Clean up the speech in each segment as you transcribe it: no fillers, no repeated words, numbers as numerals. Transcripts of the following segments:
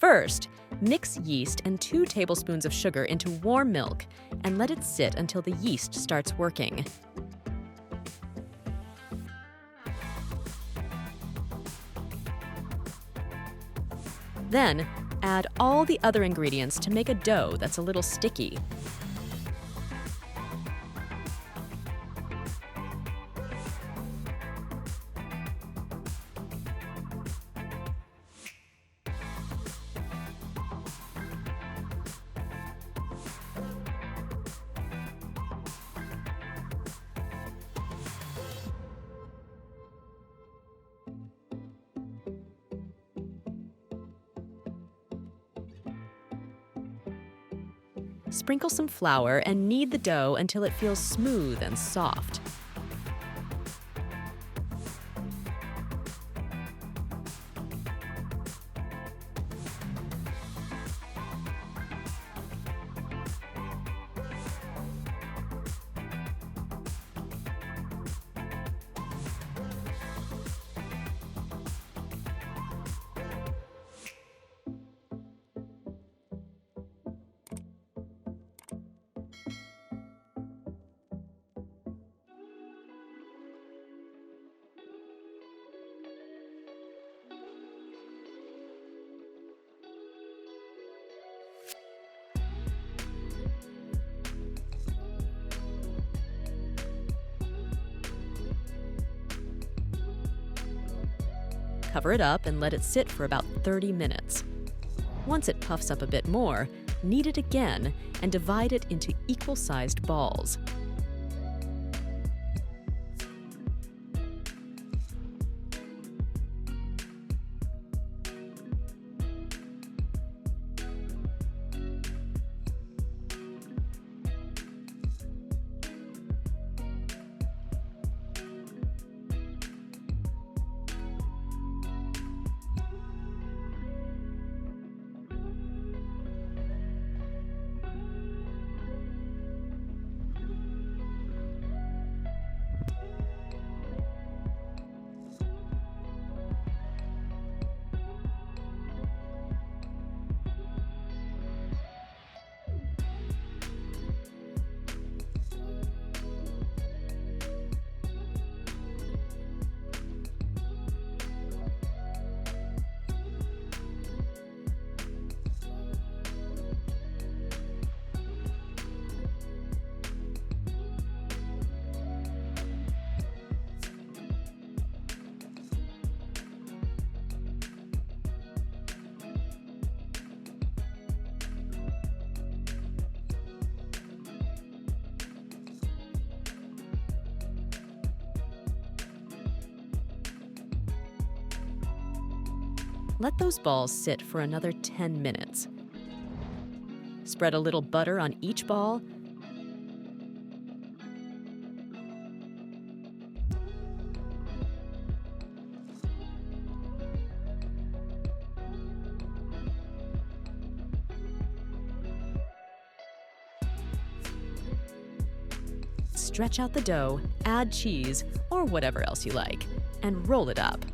First, mix yeast and 2 tablespoons of sugar into warm milk and let it sit until the yeast starts working. Then, add all the other ingredients to make a dough that's a little sticky. Sprinkle some flour and knead the dough until it feels smooth and soft. Cover it up and let it sit for about 30 minutes. Once it puffs up a bit more, knead it again and divide it into equal-sized balls. Let those balls sit for another 10 minutes. Spread a little butter on each ball. Stretch out the dough, add cheese, or whatever else you like, and roll it up.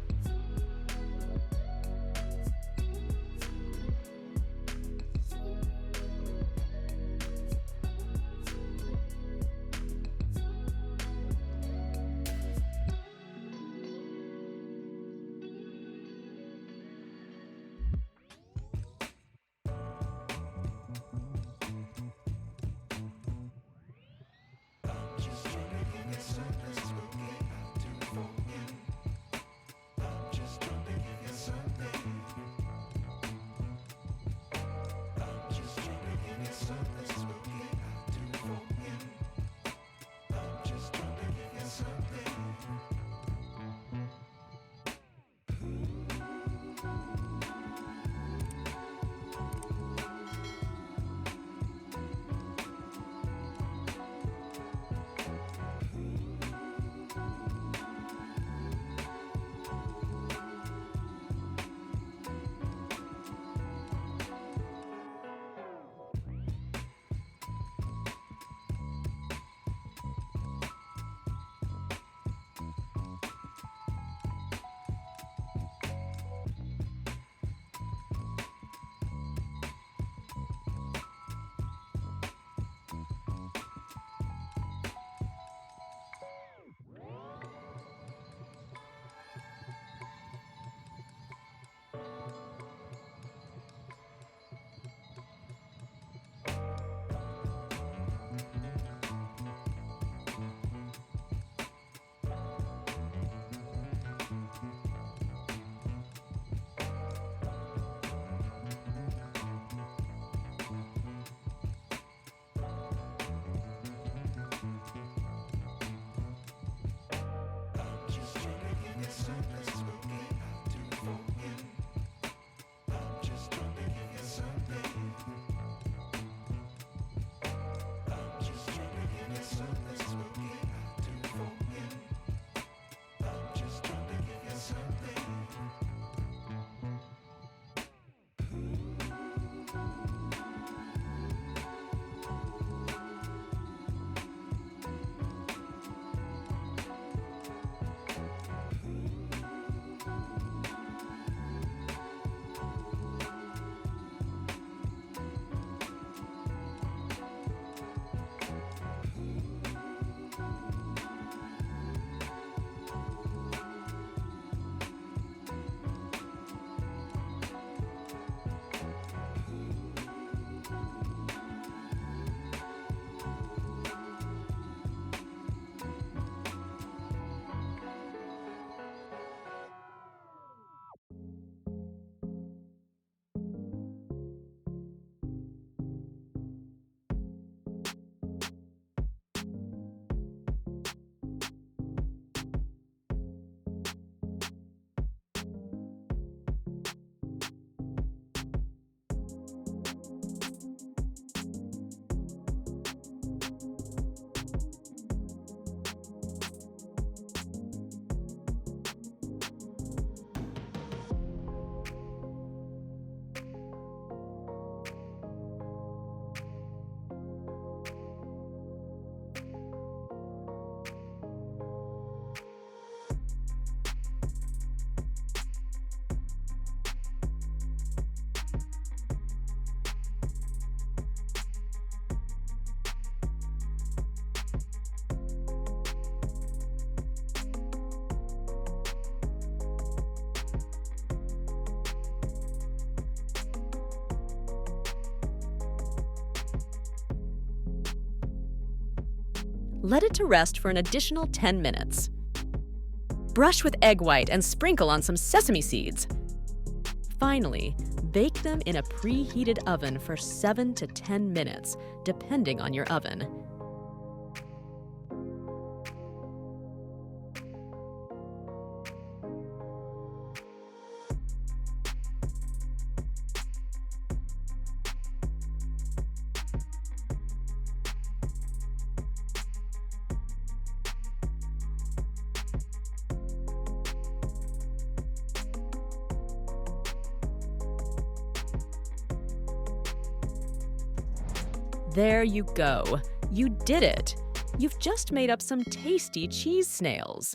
Let it to rest for an additional 10 minutes. Brush with egg white and sprinkle on some sesame seeds. Finally, bake them in a preheated oven for 7 to 10 minutes, depending on your oven. There you go. You did it. You've just made up some tasty cheese snails.